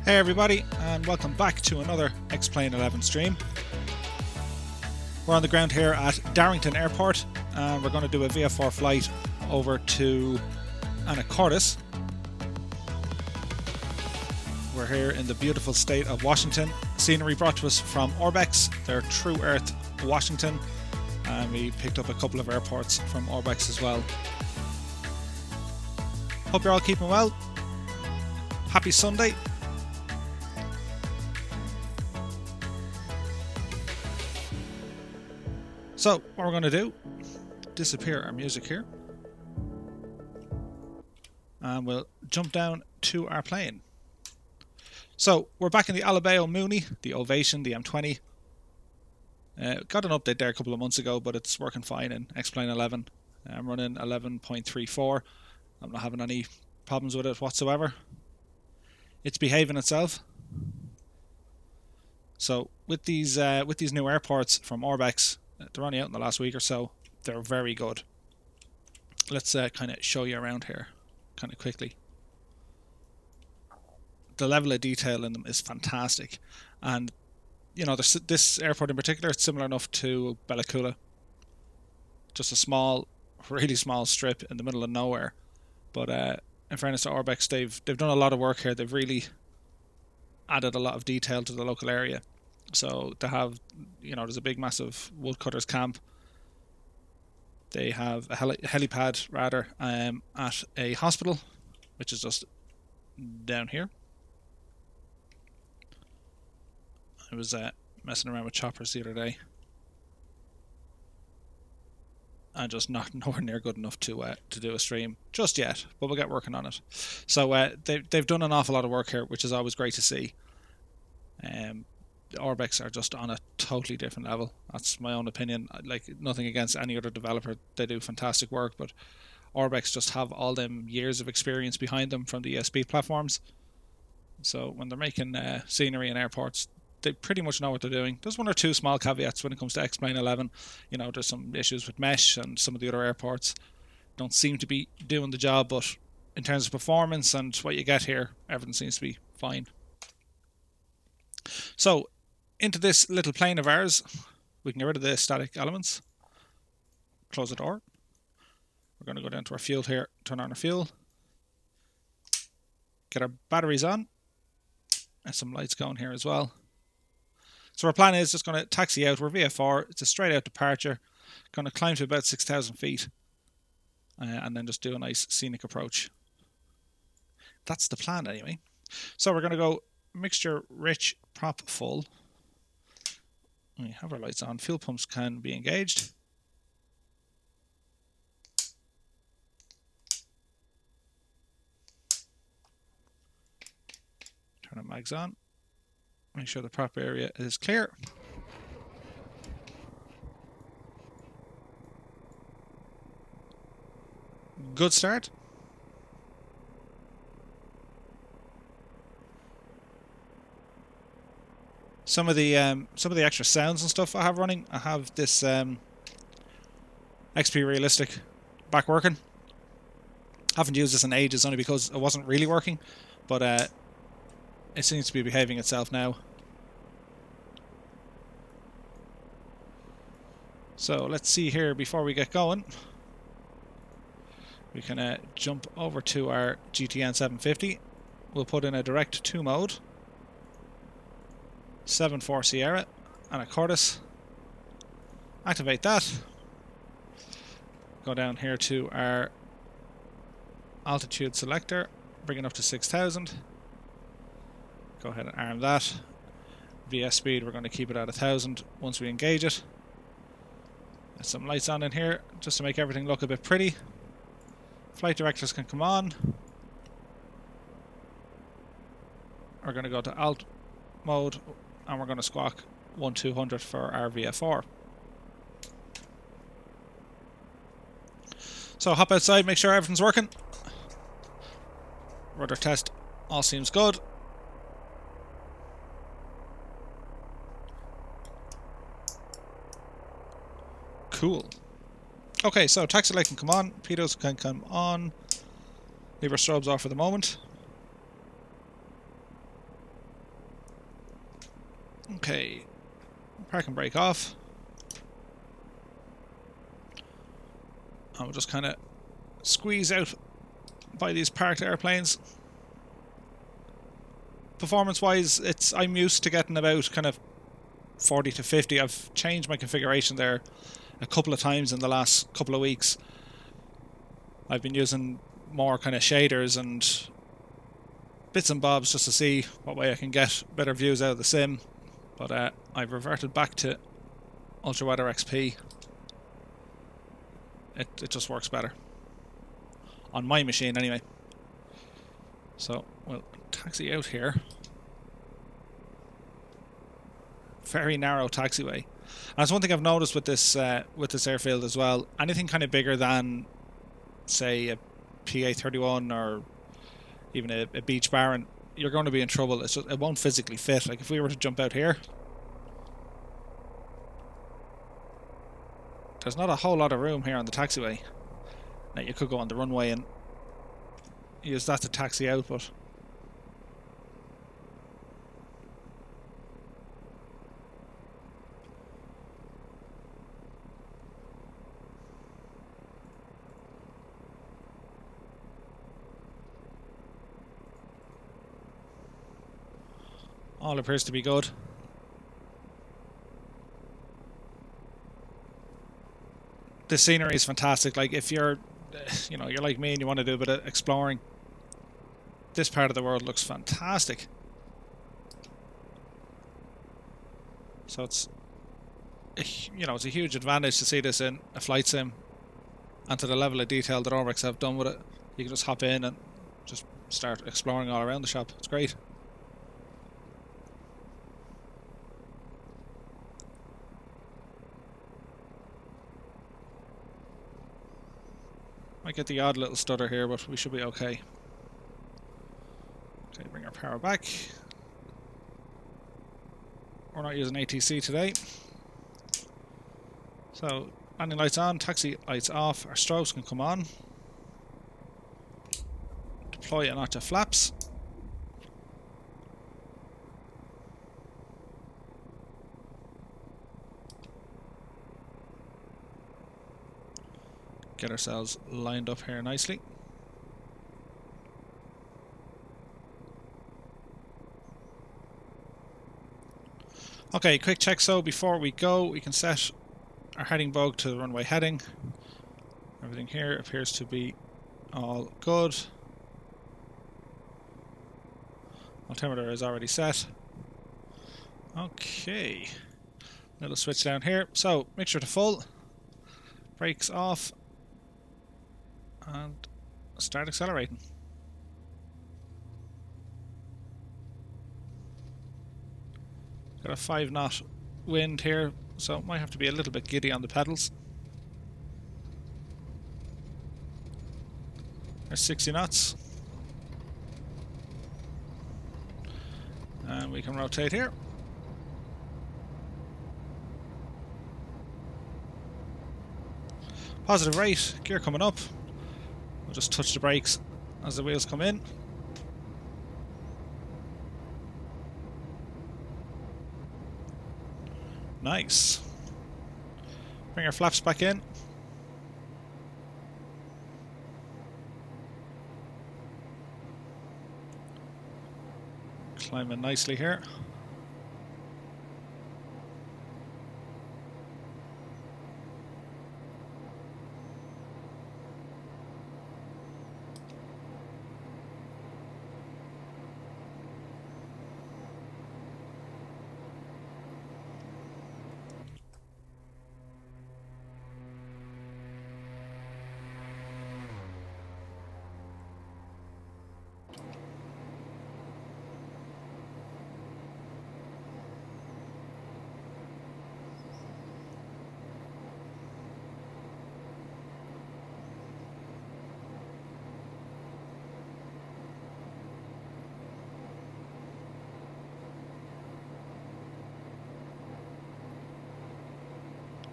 Hey everybody, and welcome back to another X-Plane 11 stream. We're on the ground here at Darrington Airport, and we're going to do a VFR flight over to Anacortes. We're here in the beautiful state of Washington. Scenery brought to us from Orbx, their True Earth Washington, and we picked up a couple of airports from Orbx as well. Hope you're all keeping well. Happy Sunday. So, what we're going to do, disappear our music here, and we'll jump down to our plane. So, we're back in the Alabao Mooney, the Ovation, the M20. Got an update there a couple of months ago, but it's working fine in X-Plane 11. I'm running 11.34. I'm not having any problems with it whatsoever. It's behaving itself. So, with these new airports from Orbx, they're only out in the last week or so. They're very good. Let's kind of show you around here kind of quickly. The level of detail in them is fantastic. And, you know, this airport in particular, it's similar enough to Bellacoola. Just a small, really small strip in the middle of nowhere. But in fairness to Orbx, they've done a lot of work here. They've really added a lot of detail to the local area. So they have, you know, there's a big massive woodcutters camp. They have a helipad rather at a hospital, which is just down here. I was messing around with choppers the other day, and just nowhere near good enough to do a stream just yet, but we'll get working on it. So they've done an awful lot of work here, which is always great to see. The Orbx are just on a totally different level. That's my own opinion. Like, nothing against any other developer, they do fantastic work, but Orbx just have all them years of experience behind them from the ESP platforms. So when they're making scenery and airports, they pretty much know what they're doing. There's one or two small caveats when it comes to X-Plane 11. You know, there's some issues with mesh, and some of the other airports don't seem to be doing the job, but in terms of performance and what you get here, everything seems to be fine. So, into this little plane of ours, we can get rid of the static elements. Close the door. We're going to go down to our fuel here, turn on our fuel. Get our batteries on. And some lights going here as well. So our plan is just going to taxi out. We're VFR. It's a straight out departure. Going to climb to about 6,000 feet. And then just do a nice scenic approach. That's the plan anyway. So we're going to go mixture rich, prop full. We have our lights on. Fuel pumps can be engaged. Turn our mags on. Make sure the prop area is clear. Good start. Some of the extra sounds and stuff I have running, I have this XP Realistic back working. Haven't used this in ages, only because it wasn't really working, but it seems to be behaving itself now. So let's see here before we get going. We can jump over to our GTN 750. We'll put in a direct 2 mode. 7-4 Sierra, Anacortes. Activate that. Go down here to our altitude selector, bring it up to 6,000. Go ahead and arm that. VS speed, we're going to keep it at 1,000 once we engage it. There's some lights on in here just to make everything look a bit pretty. Flight directors can come on. We're going to go to alt mode, and we're going to squawk 1200 for our VFR. So hop outside, make sure everything's working. Rudder test, all seems good. Cool. Okay, so taxi light can come on, pitos can come on. Leave our strobes off for the moment. Okay, park and brake off. And we'll just kind of squeeze out by these parked airplanes. Performance-wise, I'm used to getting about kind of 40 to 50. I've changed my configuration there a couple of times in the last couple of weeks. I've been using more kind of shaders and bits and bobs just to see what way I can get better views out of the sim. But I've reverted back to Ultra Weather XP. It just works better. On my machine anyway. So we'll taxi out here. Very narrow taxiway. And that's one thing I've noticed with this airfield as well. Anything kind of bigger than, say, a PA-31 or even a Beach Baron, you're going to be in trouble. It won't physically fit. Like if we were to jump out here, there's not a whole lot of room here on the taxiway. Now you could go on the runway and use that to taxi out, but all appears to be good. The scenery is fantastic. Like if you're like me and you want to do a bit of exploring, this part of the world looks fantastic. So it's a huge advantage to see this in a flight sim, and to the level of detail that Orbx have done with it. You can just hop in and just start exploring all around the shop. It's great. Might get the odd little stutter here, but we should be okay. Okay, bring our power back. We're not using ATC today. So, landing lights on, taxi lights off, our strobes can come on. Deploy and onto flaps. Get ourselves lined up here nicely. Okay, quick check. So before we go, we can set our heading bug to the runway heading. Everything here appears to be all good. Altimeter is already set. Okay, little switch down here. So mixture to full, brakes off, and start accelerating. Got a 5-knot wind here, so might have to be a little bit giddy on the pedals. There's 60 knots. And we can rotate here. Positive rate, gear coming up. We'll just touch the brakes as the wheels come in. Nice. Bring our flaps back in. Climbing nicely here.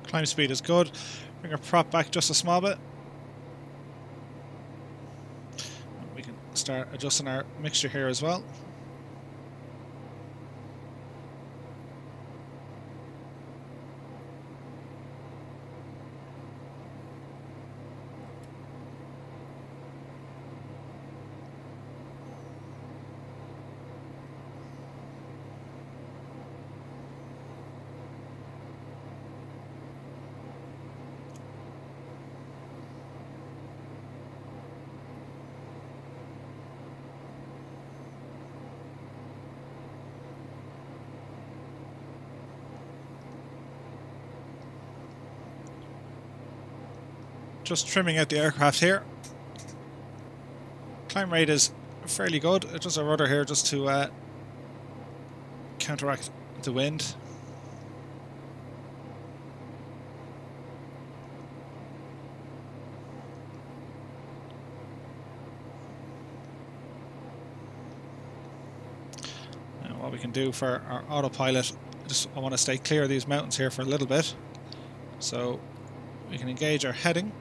Climb speed is good. Bring our prop back just a small bit. We can start adjusting our mixture here as well. Just trimming out the aircraft here. Climb rate is fairly good. It does a rudder here just to counteract the wind. And what we can do for our autopilot, I want to stay clear of these mountains here for a little bit. So we can engage our heading.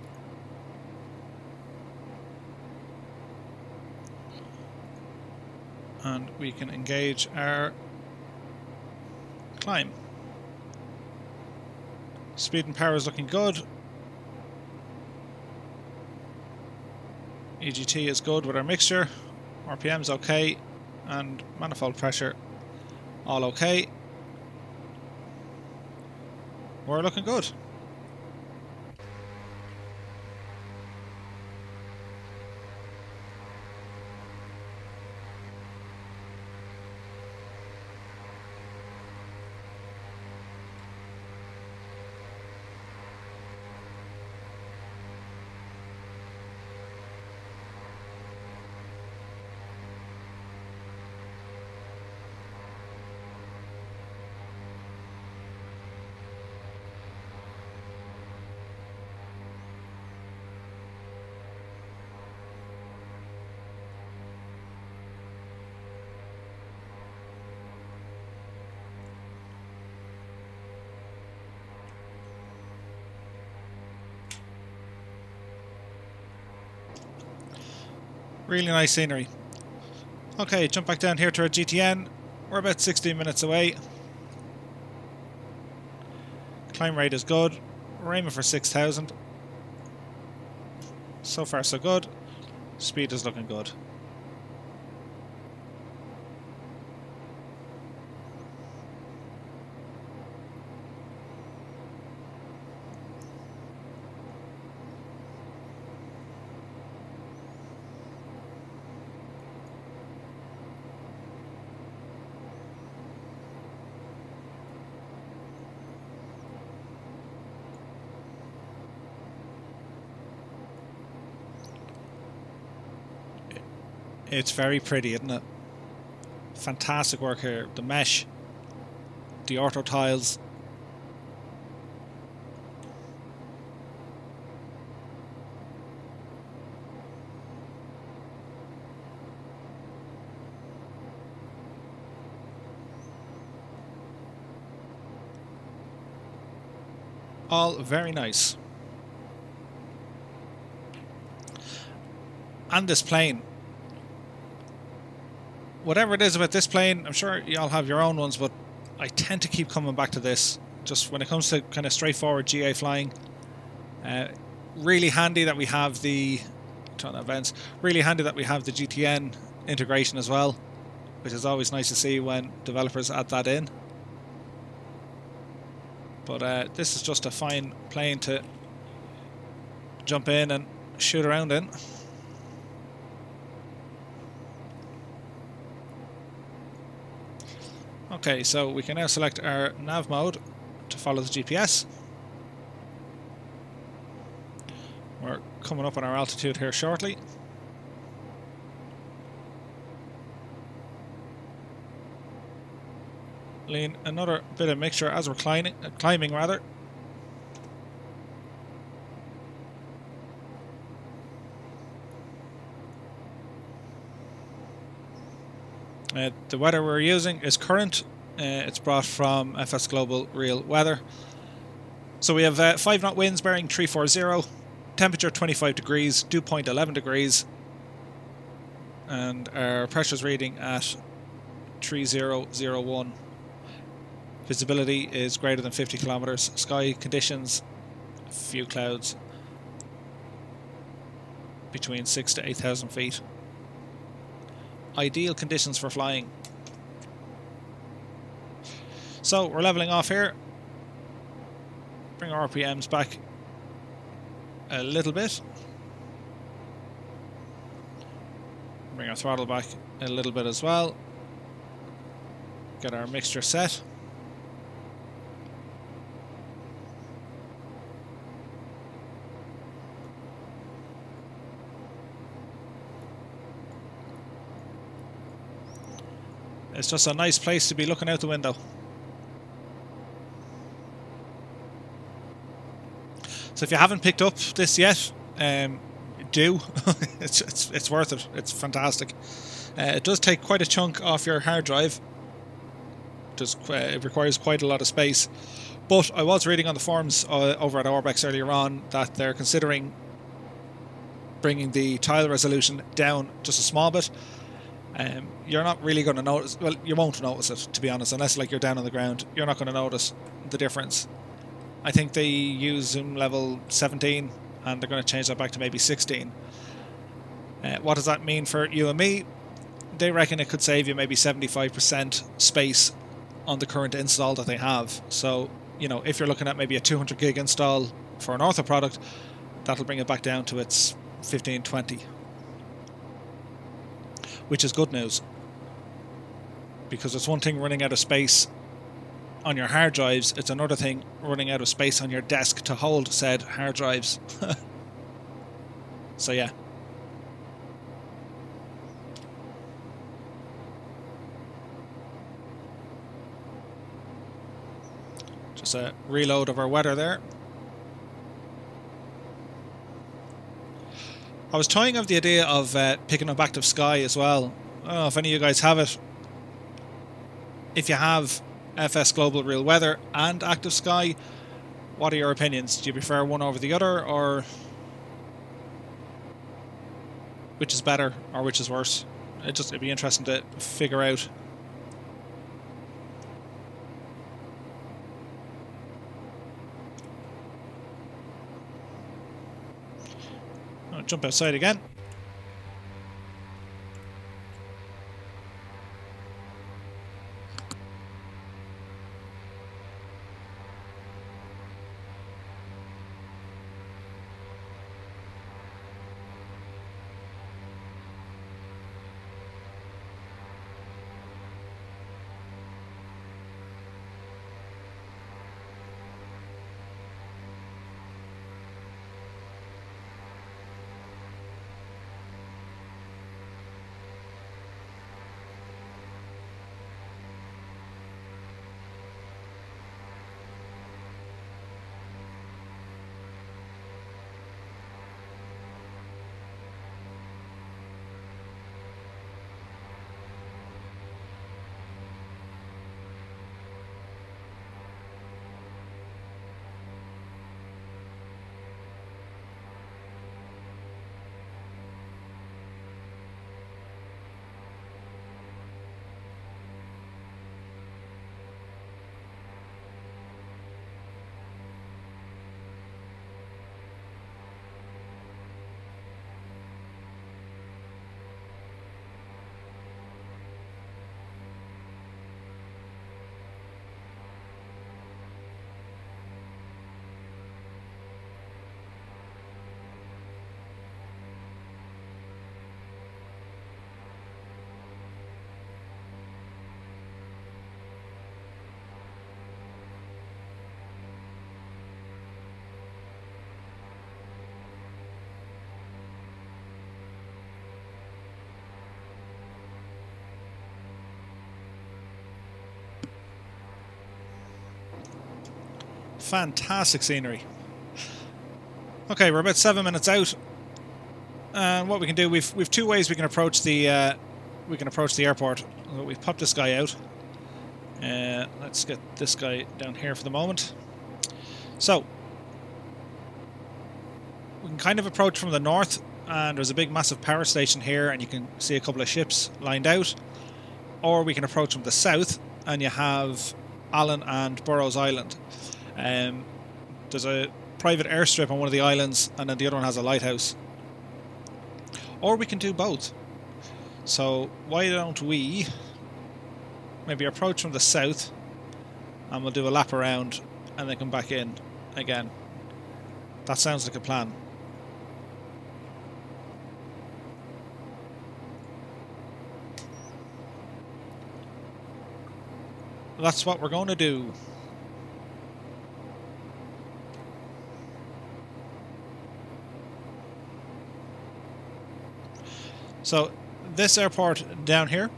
And we can engage our climb. Speed and power is looking good. EGT is good with our mixture. RPM is okay. And manifold pressure all okay. We're looking good. Really nice scenery. Okay, jump back down here to our GTN. We're about 16 minutes away. Climb rate is good. We're aiming for 6,000. So far so good. Speed is looking good. It's very pretty, isn't it? Fantastic work here. The mesh, the ortho tiles. All very nice. And this plane. Whatever it is about this plane, I'm sure y'all have your own ones, but I tend to keep coming back to this. Just when it comes to kind of straightforward GA flying. Really handy that we have the really handy that we have the GTN integration as well, which is always nice to see when developers add that in. But this is just a fine plane to jump in and shoot around in. Okay, so we can now select our nav mode to follow the GPS. We're coming up on our altitude here shortly. Lean another bit of mixture as we're climbing rather. The weather we're using is current. It's brought from FS Global Real Weather. So we have 5 knot winds bearing 340, temperature 25 degrees, dew point 11 degrees, and our pressure's reading at 3001. Visibility is greater than 50 kilometers. Sky conditions, few clouds, between 6,000 to 8,000 feet. Ideal conditions for flying. So we're leveling off here. Bring our RPMs back a little bit. Bring our throttle back a little bit as well. Get our mixture set. It's just a nice place to be looking out the window. So if you haven't picked up this yet, do. it's worth it. It's fantastic. It does take quite a chunk off your hard drive. It requires quite a lot of space. But I was reading on the forums over at Orbx earlier on that they're considering bringing the tile resolution down just a small bit. You're not really going to notice. Well, you won't notice it, to be honest, unless like you're down on the ground. You're not going to notice the difference. I think they use zoom level 17, and they're going to change that back to maybe 16. What does that mean for you and me? They reckon it could save you maybe 75% space on the current install that they have. So, you know, if you're looking at maybe a 200 gig install for an ortho product, that'll bring it back down to its 1520, which is good news, because it's one thing running out of space on your hard drives, it's another thing running out of space on your desk to hold said hard drives. So yeah. Just a reload of our weather there. I was toying of the idea of picking up Active Sky as well. I don't know if any of you guys have it. If you have FS Global Real Weather and Active Sky, what are your opinions? Do you prefer one over the other, or which is better or which is worse? It'd be interesting to figure out. I'll jump outside again. Fantastic scenery. Okay, we're about 7 minutes out, and what we can do, we've two ways we can approach the airport. We've popped this guy out. Let's get this guy down here for the moment. So we can kind of approach from the north, and there's a big massive power station here, and you can see a couple of ships lined out. Or we can approach from the south, and you have Allen and Burrows Island. There's a private airstrip on one of the islands, and then the other one has a lighthouse. Or we can do both. So why don't we maybe approach from the south, and we'll do a lap around and then come back in again. That sounds like a plan. That's what we're going to do. So this airport down here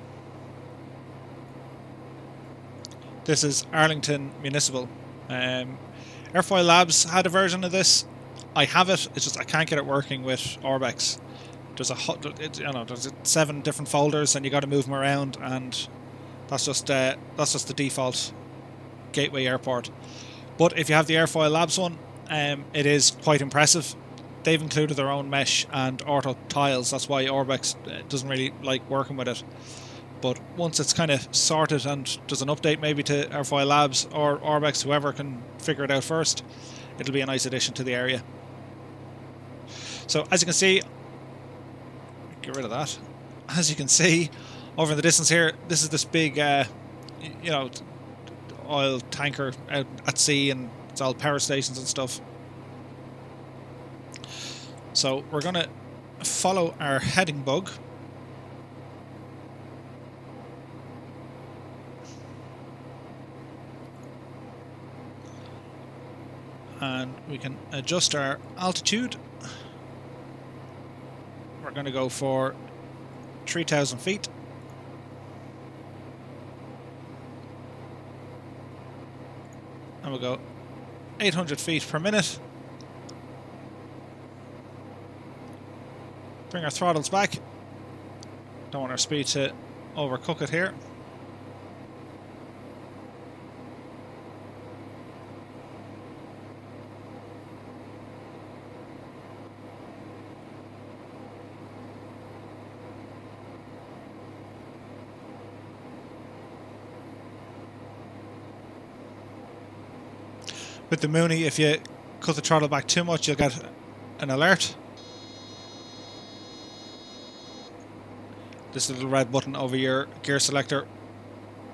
This is Arlington Municipal. Airfoil Labs had a version of this. I have it. It's just I can't get it working with Orbx. There's 7 different folders, and you got to move them around, and that's just the default gateway airport. But if you have the Airfoil Labs one, it is quite impressive. They've included their own mesh and ortho tiles. That's why Orbx doesn't really like working with it. But once it's kind of sorted and there's an update maybe to Airfoil Labs or Orbx, whoever can figure it out first, it'll be a nice addition to the area. So as you can see, get rid of that. As you can see over in the distance here, this is this big, oil tanker out at sea, and it's all power stations and stuff. So we're going to follow our heading bug. And we can adjust our altitude. We're going to go for 3,000 feet. And we'll go 800 feet per minute. Bring our throttles back. Don't want our speed to overcook it here. With the Mooney, if you cut the throttle back too much, you'll get an alert. This little red button over your gear selector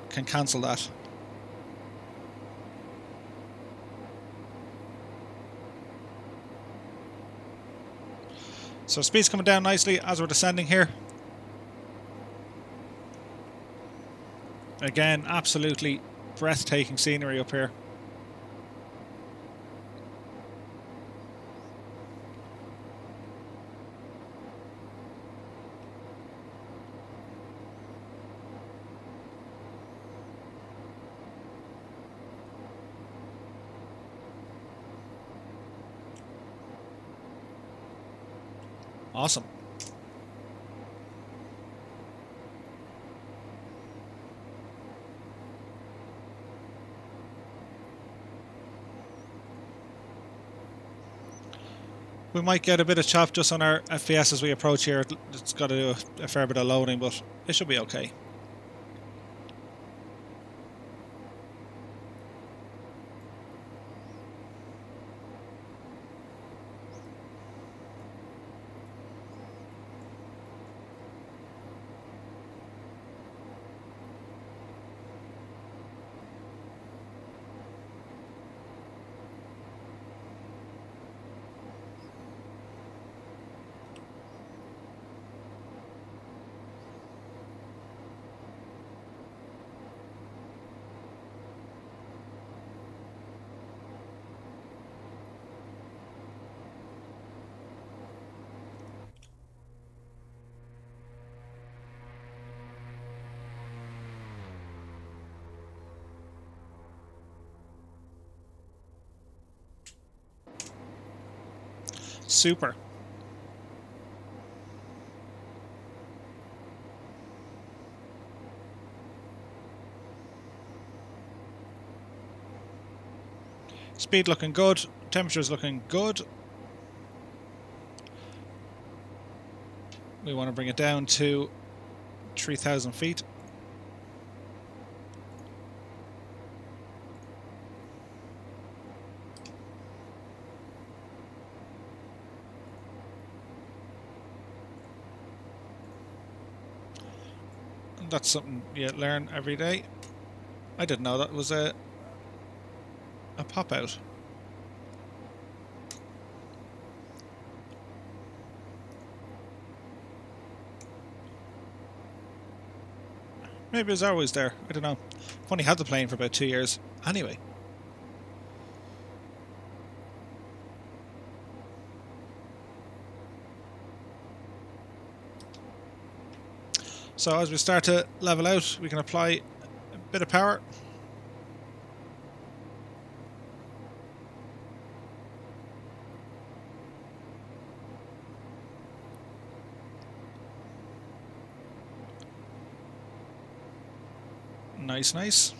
can cancel that. So speed's coming down nicely as we're descending here. Again, absolutely breathtaking scenery up here. Awesome. We might get a bit of chop just on our FPS as we approach here. It's got to do a fair bit of loading, but it should be okay. Super. Speed looking good, temperature's looking good. We want to bring it down to 3,000 feet. That's something you learn every day. I didn't know that was a pop out. Maybe it was always there. I don't know. I've only had the plane for about 2 years. Anyway. So as we start to level out, we can apply a bit of power. Nice, nice.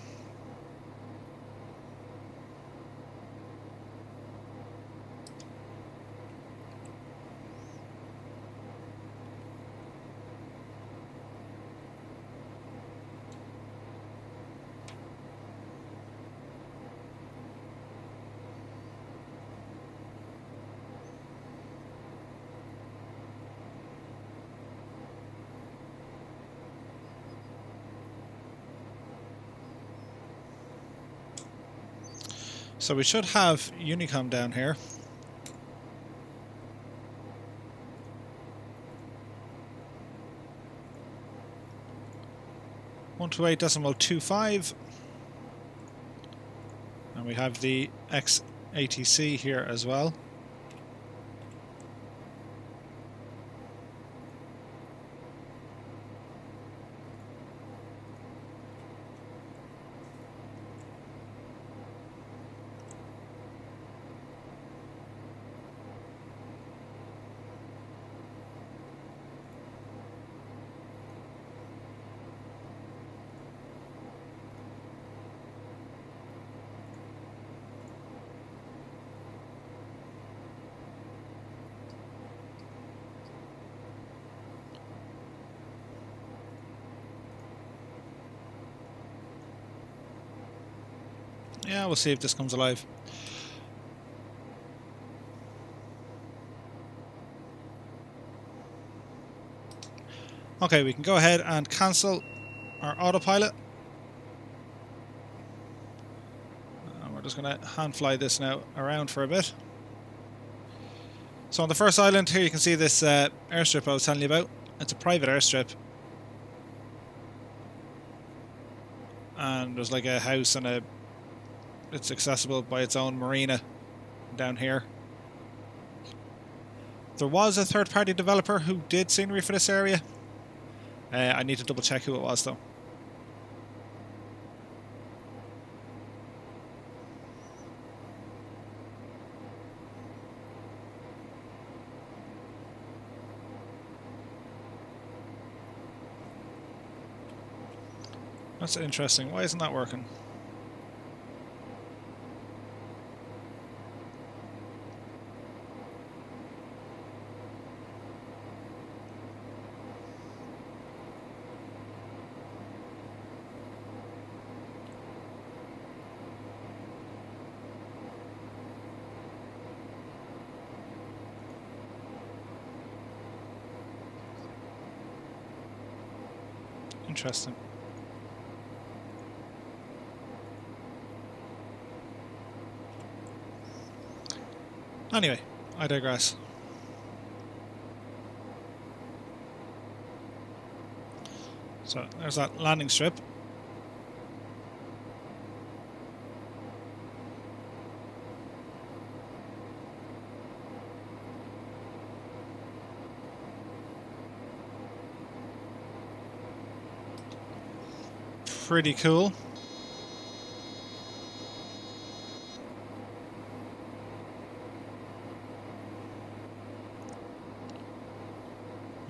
So we should have Unicom down here. .128.25, and we have the XATC here as well. Yeah, we'll see if this comes alive. Okay, we can go ahead and cancel our autopilot. We're just going to hand fly this now around for a bit. So on the first island here you can see this airstrip I was telling you about. It's a private airstrip. And there's like a house and it's accessible by its own marina down here. There was a third-party developer who did scenery for this area. I need to double check who it was though. That's interesting. Why isn't that working? Interesting. Anyway, I digress. So there's that landing strip. Pretty cool.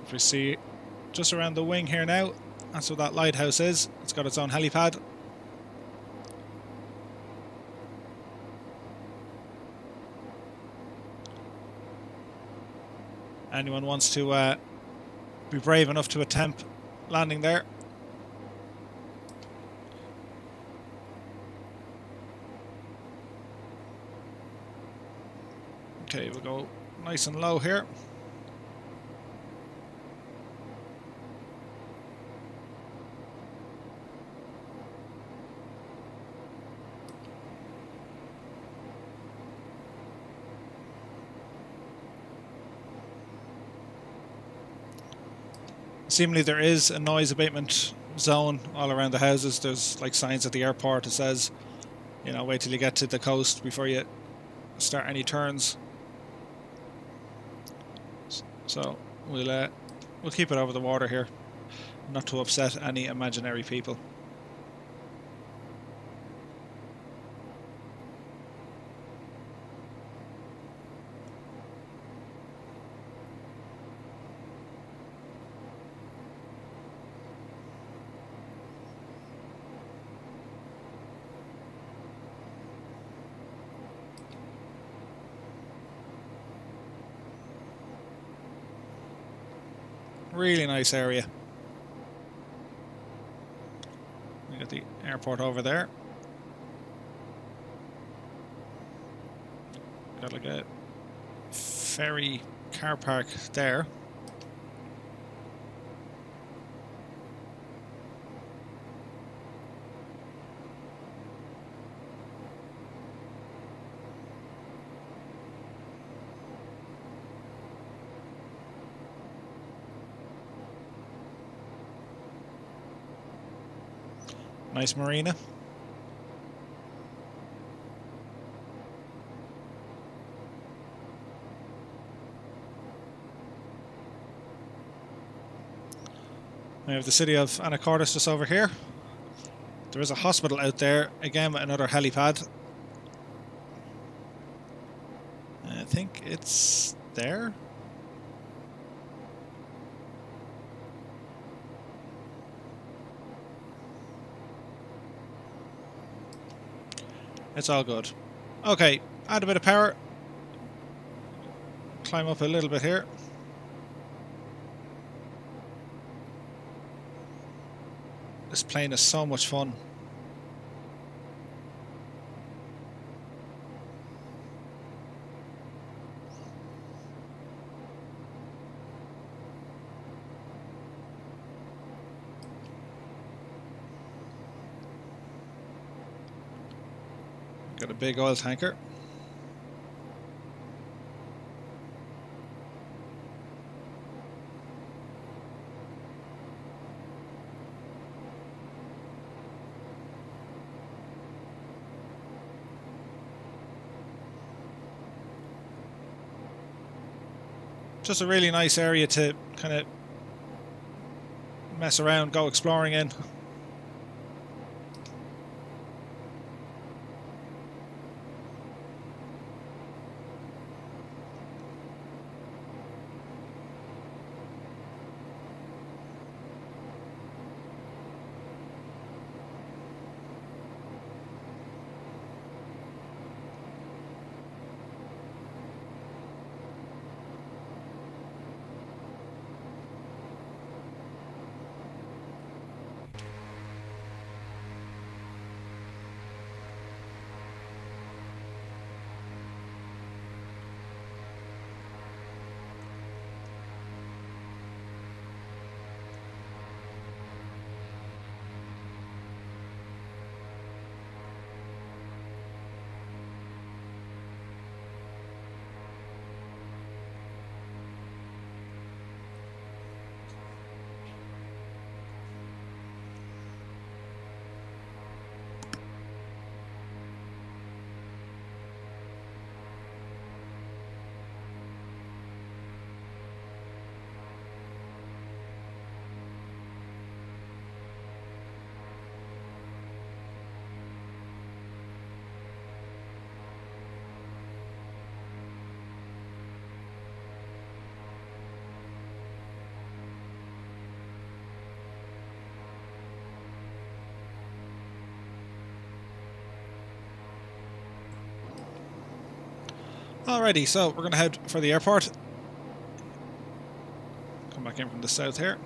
If we see just around the wing here now, that's what that lighthouse is. It's got its own helipad. Anyone wants to be brave enough to attempt landing there? Okay, we'll go nice and low here. Seemingly there is a noise abatement zone all around the houses. There's like signs at the airport that says, you know, wait till you get to the coast before you start any turns. So we'll keep it over the water here, not to upset any imaginary people. Really nice area. We got the airport over there. Got like a ferry car park there. Nice marina. We have the city of Anacortes just over here. There is a hospital out there, again with another helipad. I think it's there. It's all good. Okay, add a bit of power. Climb up a little bit here. This plane is so much fun. Got a big oil tanker. Just a really nice area to kind of mess around, go exploring in. Alrighty, so we're going to head for the airport. Come back in from the south here.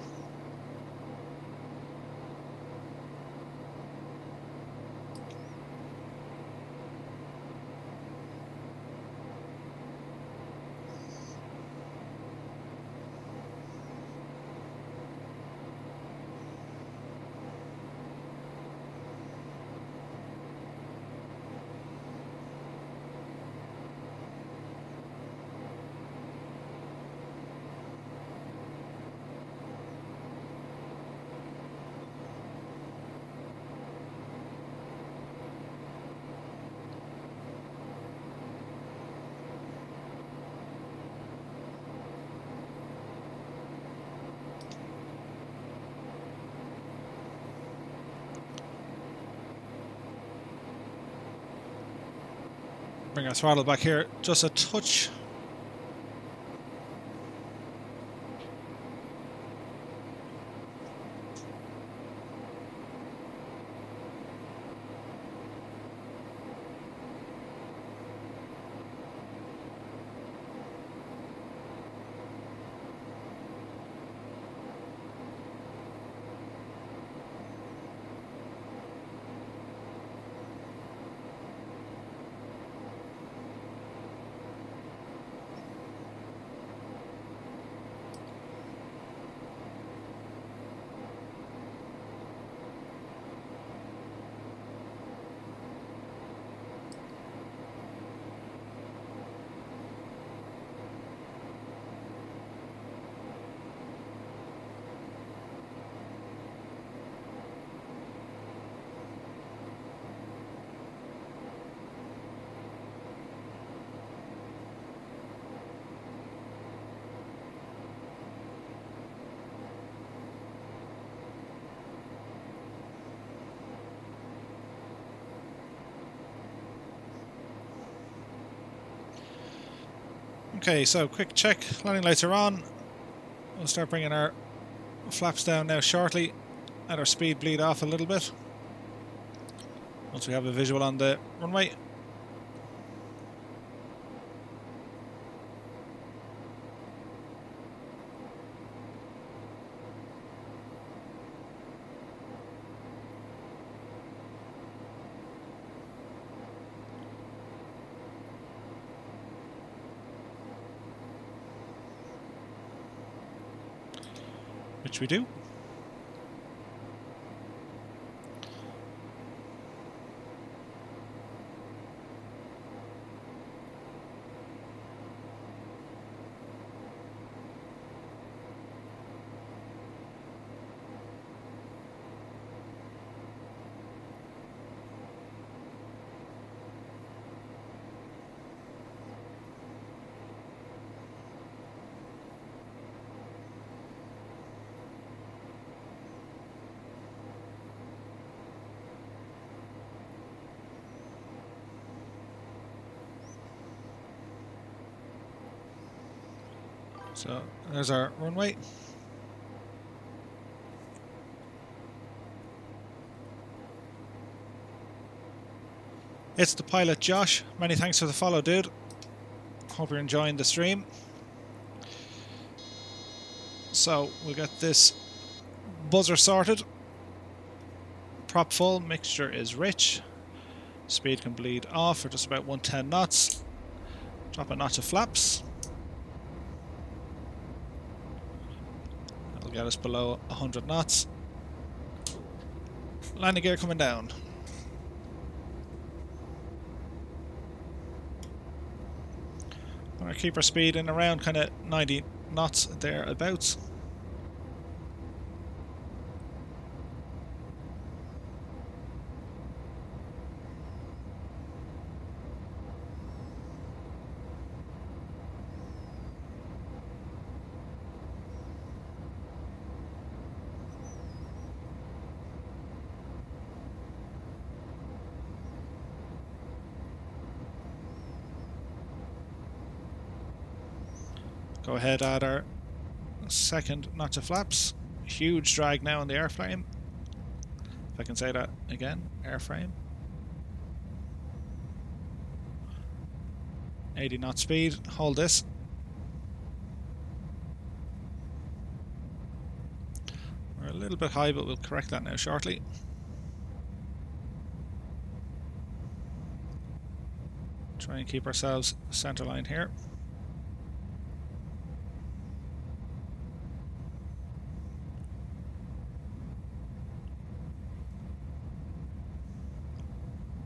Bring our throttle back here just a touch. Okay, so quick check. Landing lights are on. We'll start bringing our flaps down now shortly. Let our speed bleed off a little bit. Once we have a visual on the runway. Which we do. So there's our runway. It's the pilot Josh. Many thanks for the follow, dude. Hope you're enjoying the stream. So we'll get this buzzer sorted. Prop full, mixture is rich. Speed can bleed off for just about 110 knots. Drop a notch of flaps. That'll get us below 100 knots. Landing gear coming down. I'm going to keep our speed in around kind of 90 knots thereabouts. Go ahead, add our second notch of flaps. Huge drag now on the airframe. If I can say that again, airframe. 80 knot speed, hold this. We're a little bit high, but we'll correct that now shortly. Try and keep ourselves center line here.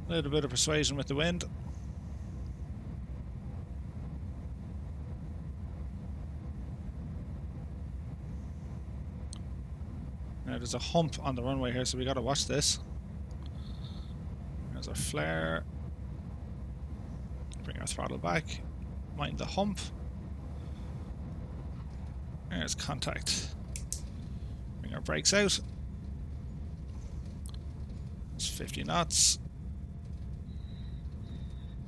A little bit of persuasion with the wind. Now there's a hump on the runway here, so we got to watch this. There's our flare. Bring our throttle back. Mind the hump. There's contact. Bring our brakes out. It's 50 knots.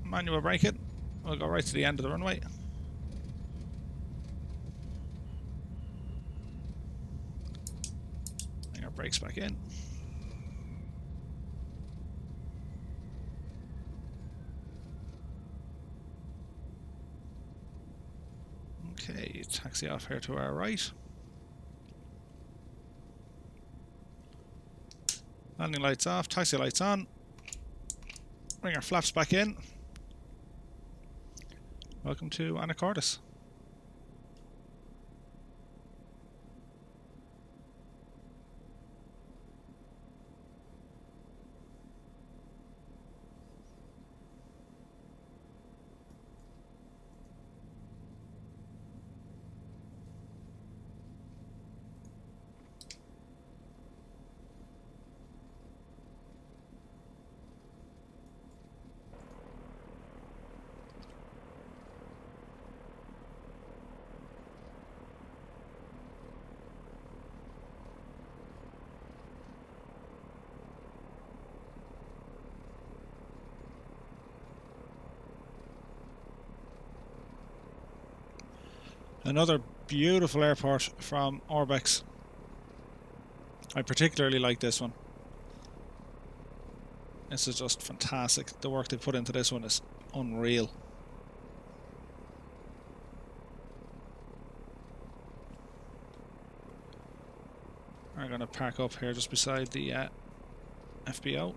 Manual brake it. We'll go right to the end of the runway. Bring our brakes back in. Okay, taxi off here to our right. Landing lights off, taxi lights on. Bring our flaps back in. Welcome to Anacortes. Another beautiful airport from Orbx. I particularly like this one. This is just fantastic. The work they put into this one is unreal. We're going to park up here just beside the FBO.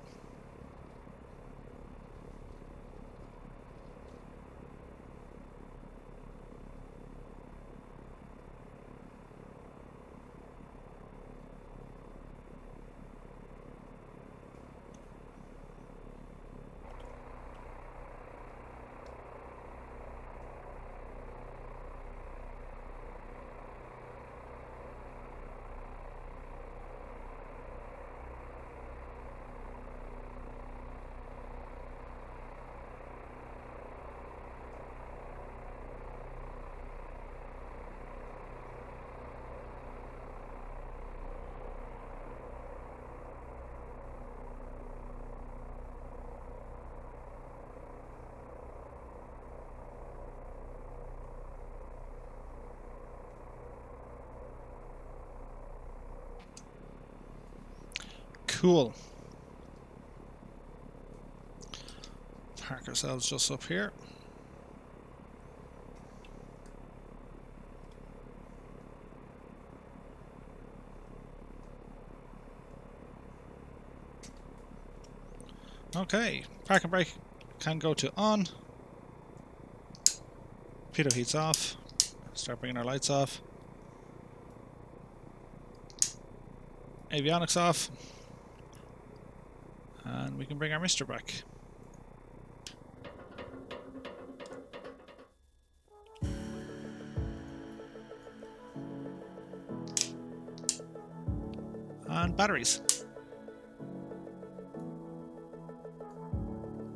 Cool. Park ourselves just up here. Okay, park and brake can go to on. Pitot heat's off. Start bringing our lights off. Avionics off. And we can bring our mister back. And batteries.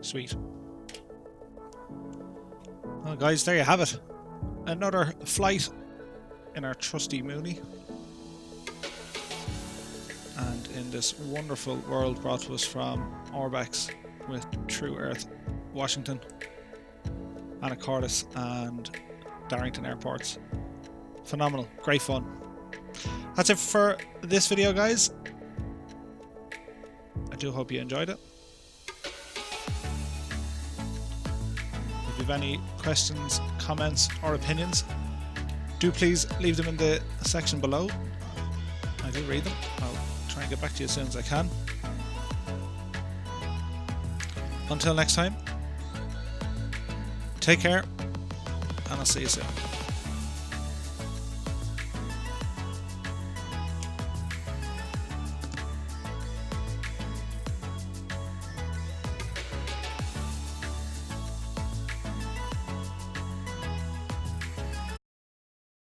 Sweet. Well guys, there you have it. Another flight in our trusty Mooney. And in this wonderful world brought to us from Orbx with True Earth Washington, Anacortes and Darrington airports. Phenomenal, great fun. That's it for this video guys. I do hope you enjoyed it. If you have any questions, comments or opinions, do please leave them in the section below. I do read them. I'll try and get back to you as soon as I can. Until next time, take care and I'll see you soon.